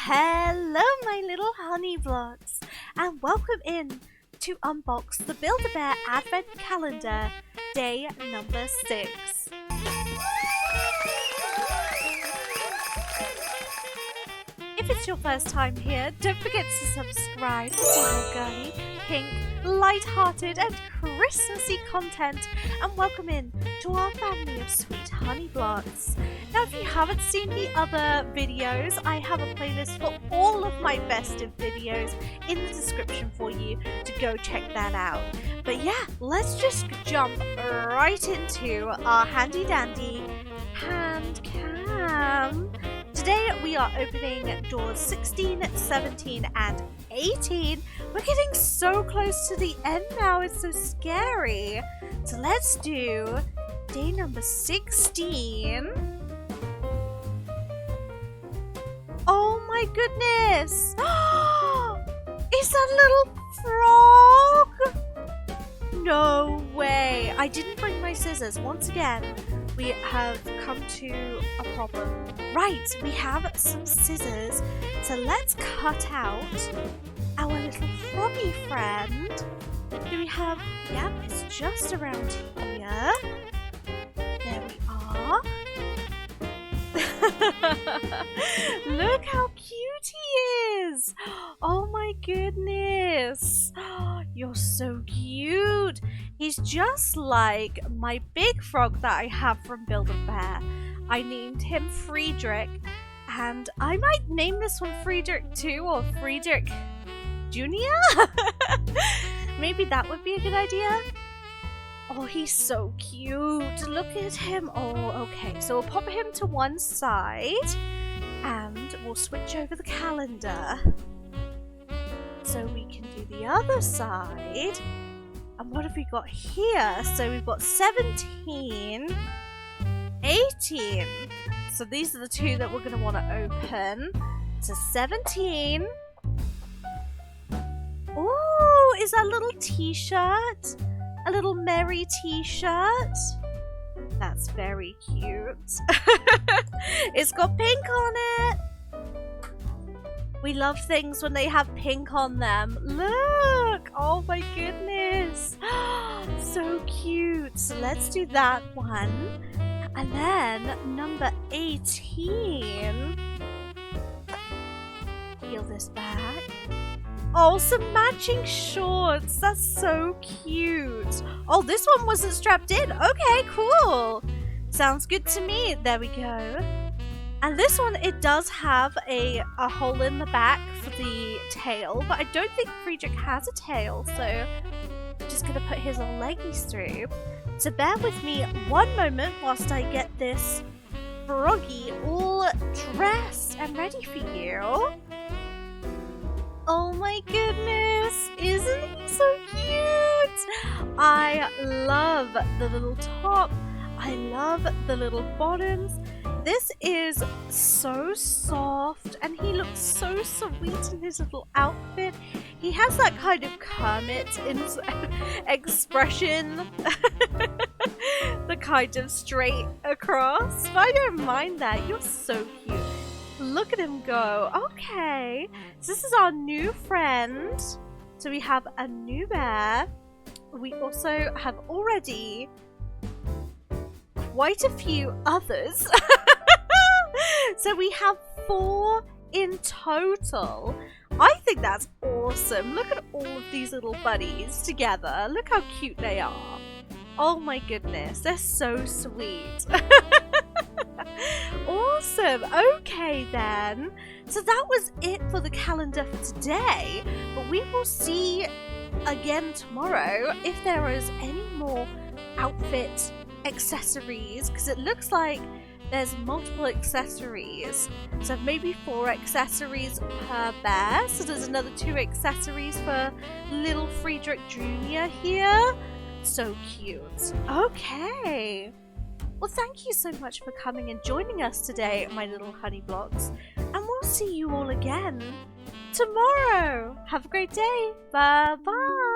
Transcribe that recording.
Hello my little honey blocks, and welcome in to unbox the Build-A-Bear Advent Calendar, day number 6. If it's your first time here, don't forget to subscribe to see more girly, pink, light-hearted and Christmassy content, and welcome in to our family of sweet honey blocks. Now if you haven't seen the other videos, I have a playlist for all of my festive videos in the description for you to go check that out. But yeah, let's just jump right into our handy dandy hand cam. Today we are opening doors 16, 17 and 18. We're getting so close to the end now, it's so scary. So let's do day number 16. Oh my goodness! Is that little frog? No way! I didn't bring my scissors. Once again, we have come to a problem. Right, we have some scissors. So let's cut out our little froggy friend. Do we have... Yep, it's just around here. There we are. Look how cute he is! Oh my goodness! You're so cute! He's just like my big frog that I have from Build-A-Bear. I named him Friedrich, and I might name this one Friedrich too, or Friedrich Jr.? Maybe that would be a good idea. Oh, he's so cute. Look at him. Oh, okay. So we'll pop him to one side and we'll switch over the calendar so we can do the other side. And what have we got here? So we've got 17, 18. So these are the two that we're going to want to open. So 17. Oh, is that a little t-shirt? A little merry t-shirt. That's very cute. It's got pink on it. We love things when they have pink on them. Look! Oh my goodness. So cute. So let's do that one. And then number 18. Peel this back. Oh, some matching shorts. That's so cute. Oh, this one wasn't strapped in. Okay, cool. Sounds good to me. There we go. And this one, it does have a hole in the back for the tail, but I don't think Friedrich has a tail, so I'm just going to put his little leggies through. So bear with me one moment whilst I get this froggy all dressed and ready for you. Oh my goodness, isn't he so cute? I love the little top. I love the little bottoms. This is so soft and he looks so sweet in his little outfit. He has that kind of Kermit expression. The kind of straight across. But I don't mind that. You're so cute. Look at him go. Okay. So this is our new friend. So we have a new bear. We also have already quite a few others. So we have 4 in total. I think that's awesome. Look at all of these little buddies together. Look how cute they are. Oh my goodness. They're so sweet. Awesome. Okay then. So that was it for the calendar for today. But we will see again tomorrow if there is any more outfit accessories, because it looks like there's multiple accessories. So maybe 4 accessories per bear. So there's another 2 accessories for little Friedrich Jr. here. So cute. Okay. Well, thank you so much for coming and joining us today, my little honey blocks. And we'll see you all again tomorrow. Have a great day. Bye-bye.